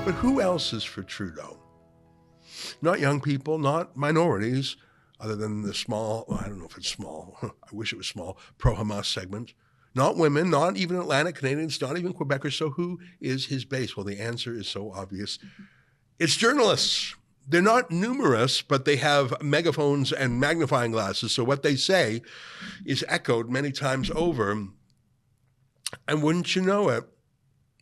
But who else is for Trudeau? Not young people, not minorities, other than the small, well, I don't know if it's small, I wish it was small, pro-Hamas segment. Not women, not even Atlantic Canadians, not even Quebecers. So who is his base? Well, the answer is so obvious. It's journalists. They're not numerous, but they have megaphones and magnifying glasses. So what they say is echoed many times over. And wouldn't you know it,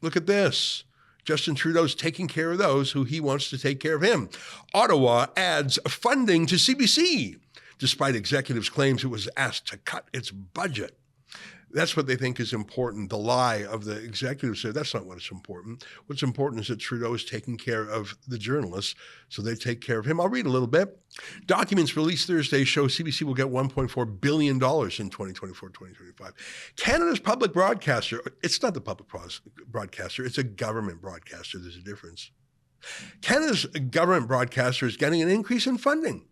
look at this. Justin Trudeau's taking care of those who he wants to take care of him. Ottawa adds funding to CBC, despite executives' claims it was asked to cut its budget. That's what they think is important. The lie of the executives said that's not what's important. What's important is that Trudeau is taking care of the journalists, so they take care of him. I'll read a little bit. Documents released Thursday show CBC will get $1.4 billion in 2024-2025. Canada's public broadcaster, it's not the public broadcaster, it's a government broadcaster. There's a difference. Canada's government broadcaster is getting an increase in funding,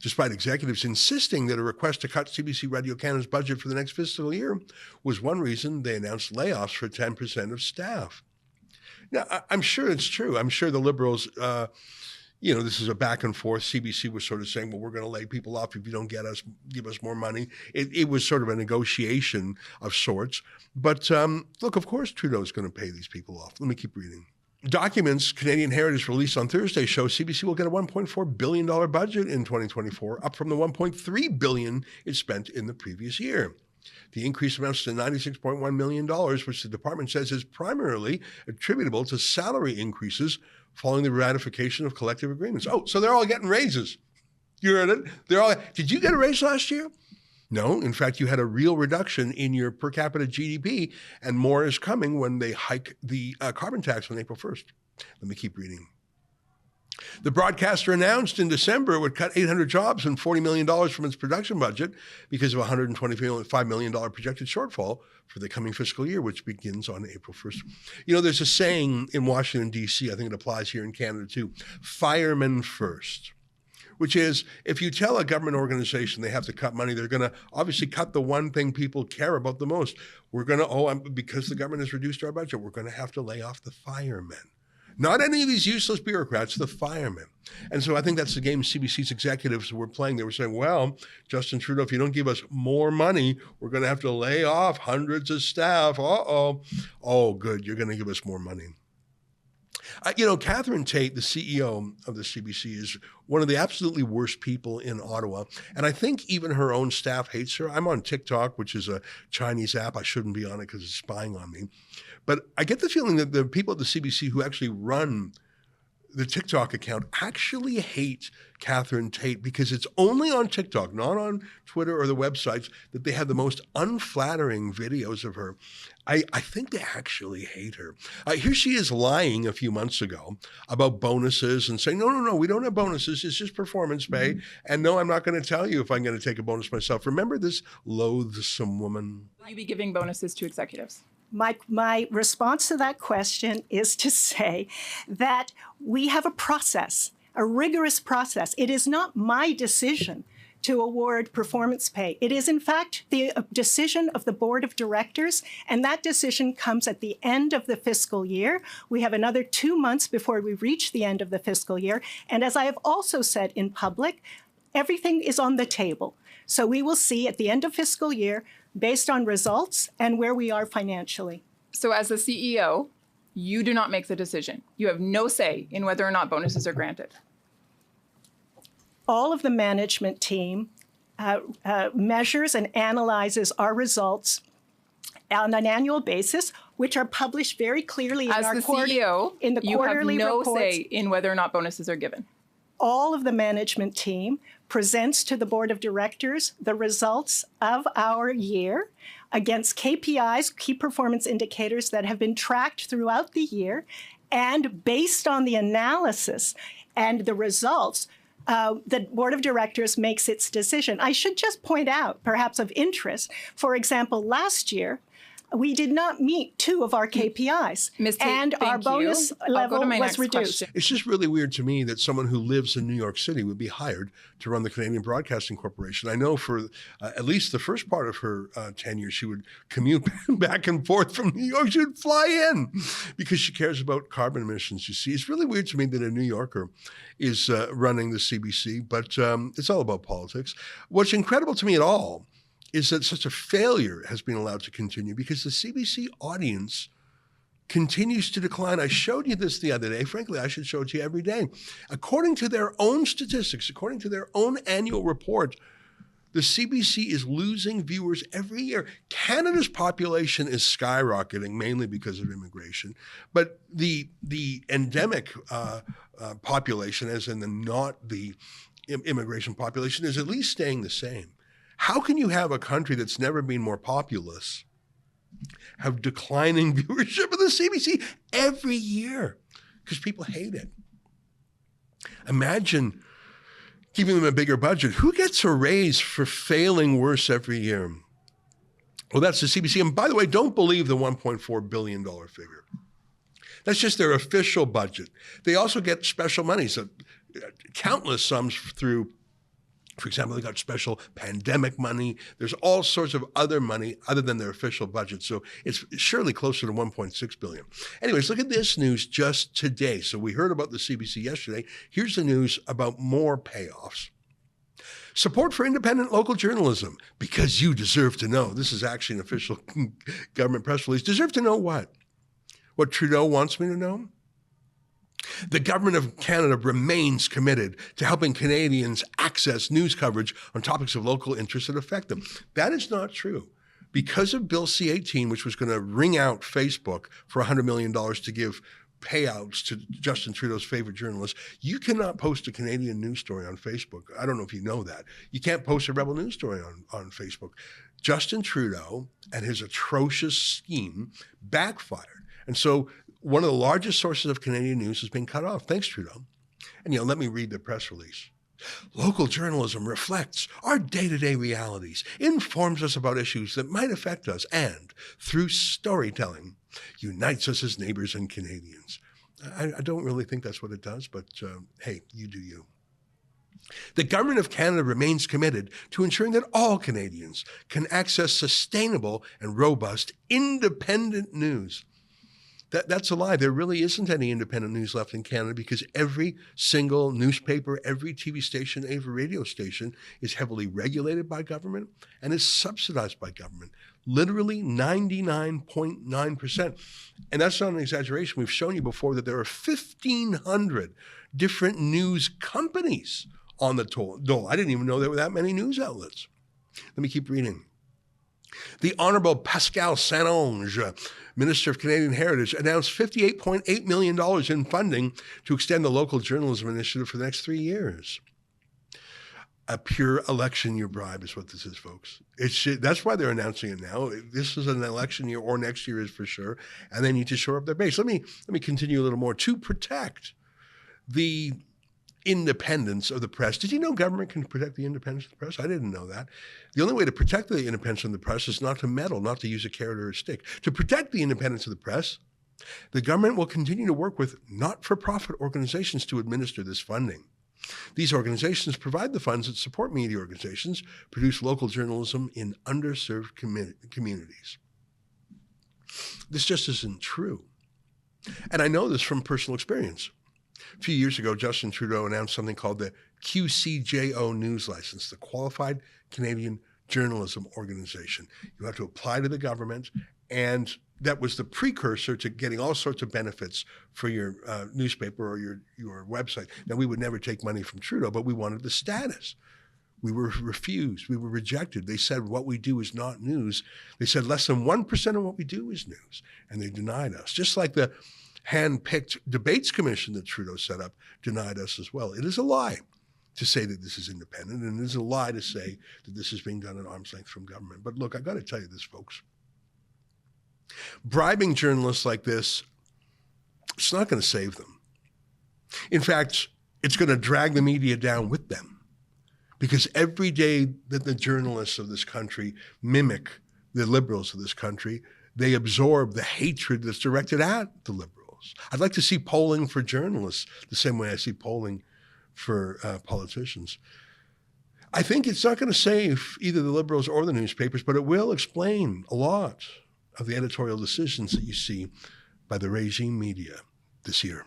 despite executives insisting that a request to cut CBC Radio Canada's budget for the next fiscal year was one reason they announced layoffs for 10% of staff. Now, I'm sure it's true. I'm sure the Liberals, this is a back and forth. CBC was sort of saying, well, we're going to lay people off if you don't give us more money. It was sort of a negotiation of sorts. But look, of course, Trudeau's going to pay these people off. Let me keep reading. Documents Canadian Heritage released on Thursday show CBC will get a $1.4 billion budget in 2024, up from the $1.3 billion it spent in the previous year. The increase amounts to $96.1 million, which the department says is primarily attributable to salary increases following the ratification of collective agreements. Oh, so they're all getting raises. You heard it? Did you get a raise last year? No, in fact, you had a real reduction in your per capita GDP, and more is coming when they hike the carbon tax on April 1st. Let me keep reading. The broadcaster announced in December it would cut 800 jobs and $40 million from its production budget because of a $125 million projected shortfall for the coming fiscal year, which begins on April 1st. There's a saying in Washington, D.C., I think it applies here in Canada too, firemen first. Which is, if you tell a government organization they have to cut money, they're going to obviously cut the one thing people care about the most. We're going to, because the government has reduced our budget, we're going to have to lay off the firemen. Not any of these useless bureaucrats, the firemen. And so I think that's the game CBC's executives were playing. They were saying, well, Justin Trudeau, if you don't give us more money, we're going to have to lay off hundreds of staff. Uh-oh. Oh, good, you're going to give us more money. Catherine Tate, the CEO of the CBC, is one of the absolutely worst people in Ottawa. And I think even her own staff hates her. I'm on TikTok, which is a Chinese app. I shouldn't be on it because it's spying on me. But I get the feeling that the people at the CBC who actually run the TikTok account actually hate Catherine Tate because it's only on TikTok, not on Twitter or the websites, that they have the most unflattering videos of her. I think they actually hate her. Here she is lying a few months ago about bonuses and saying, no, we don't have bonuses. It's just performance pay. Mm-hmm. And no, I'm not going to tell you if I'm going to take a bonus myself. Remember this loathsome woman? Will you be giving bonuses to executives? My response to that question is to say that we have a process, a rigorous process. It is not my decision to award performance pay. It is, in fact, the decision of the board of directors, and that decision comes at the end of the fiscal year. We have another 2 months before we reach the end of the fiscal year. And as I have also said in public, everything is on the table. So we will see at the end of fiscal year, based on results and where we are financially. So as the CEO, you do not make the decision. You have no say in whether or not bonuses are granted. All of the management team measures and analyzes our results on an annual basis, which are published very clearly in our CEO, in the quarterly reports. You have no say in whether or not bonuses are given. All of the management team presents to the board of directors the results of our year against KPIs, key performance indicators that have been tracked throughout the year. And based on the analysis and the results, the board of directors makes its decision. I should just point out, perhaps of interest, for example, last year, We did not meet 2 of our KPIs, Ms. Tate, and our thank you. bonus I'll go level to my was next reduced. question. It's just really weird to me that someone who lives in New York City would be hired to run the Canadian Broadcasting Corporation. I know for at least the first part of her tenure, she would commute back and forth from New York. She would fly in because she cares about carbon emissions. You see, it's really weird to me that a New Yorker is running the CBC, but it's all about politics. What's incredible to me at all is that such a failure has been allowed to continue because the CBC audience continues to decline. I showed you this the other day. Frankly, I should show it to you every day. According to their own statistics, according to their own annual report, the CBC is losing viewers every year. Canada's population is skyrocketing, mainly because of immigration. But the endemic population, as in not the immigration population, is at least staying the same. How can you have a country that's never been more populous have declining viewership of the CBC every year? Because people hate it. Imagine giving them a bigger budget. Who gets a raise for failing worse every year? Well, that's the CBC. And by the way, don't believe the $1.4 billion figure. That's just their official budget. They also get special money, so countless sums through. For example, they got special pandemic money. There's all sorts of other money other than their official budget. So it's surely closer to $1.6 billion. Anyways, look at this news just today. So we heard about the CBC yesterday. Here's the news about more payoffs. Support for independent local journalism, because you deserve to know. This is actually an official government press release. Deserve to know what? What Trudeau wants me to know? The Government of Canada remains committed to helping Canadians access news coverage on topics of local interest that affect them. That is not true. Because of Bill C-18, which was going to wring out Facebook for $100 million to give payouts to Justin Trudeau's favorite journalists, you cannot post a Canadian news story on Facebook. I don't know if you know that. You can't post a Rebel news story on Facebook. Justin Trudeau and his atrocious scheme backfired. And so one of the largest sources of Canadian news has been cut off. Thanks, Trudeau. And, let me read the press release. Local journalism reflects our day-to-day realities, informs us about issues that might affect us, and, through storytelling, unites us as neighbors and Canadians. I don't really think that's what it does, but hey, you do you. The Government of Canada remains committed to ensuring that all Canadians can access sustainable and robust independent news. That's a lie. There really isn't any independent news left in Canada because every single newspaper, every TV station, every radio station is heavily regulated by government and is subsidized by government. Literally 99.9%. And that's not an exaggeration. We've shown you before that there are 1,500 different news companies on the dole. I didn't even know there were that many news outlets. Let me keep reading. The Honourable Pascal Saint-Onge, Minister of Canadian Heritage, announced $58.8 million in funding to extend the local journalism initiative for the next 3 years. A pure election year bribe is what this is, folks. That's why they're announcing it now. This is an election year, or next year is for sure, and they need to shore up their base. Let me continue a little more. To protect the independence of the press. Did you know government can protect the independence of the press? I didn't know that. The only way to protect the independence of the press is not to meddle, not to use a carrot or a stick. To protect the independence of the press, the government will continue to work with not-for-profit organizations to administer this funding. These organizations provide the funds that support media organizations, produce local journalism in underserved communities. This just isn't true. And I know this from personal experience. A few years ago, Justin Trudeau announced something called the QCJO News License, the Qualified Canadian Journalism Organization. You have to apply to the government, and that was the precursor to getting all sorts of benefits for your newspaper or your website. Now, we would never take money from Trudeau, but we wanted the status. We were refused. We were rejected. They said what we do is not news. They said less than 1% of what we do is news, and they denied us. Just like the hand-picked debates commission that Trudeau set up denied us as well. It is a lie to say that this is independent, and it is a lie to say that this is being done at arm's length from government. But look, I got to tell you this, folks. Bribing journalists like this, it's not going to save them. In fact, it's going to drag the media down with them, because every day that the journalists of this country mimic the liberals of this country, they absorb the hatred that's directed at the Liberals. I'd like to see polling for journalists the same way I see polling for politicians. I think it's not going to save either the Liberals or the newspapers, but it will explain a lot of the editorial decisions that you see by the regime media this year.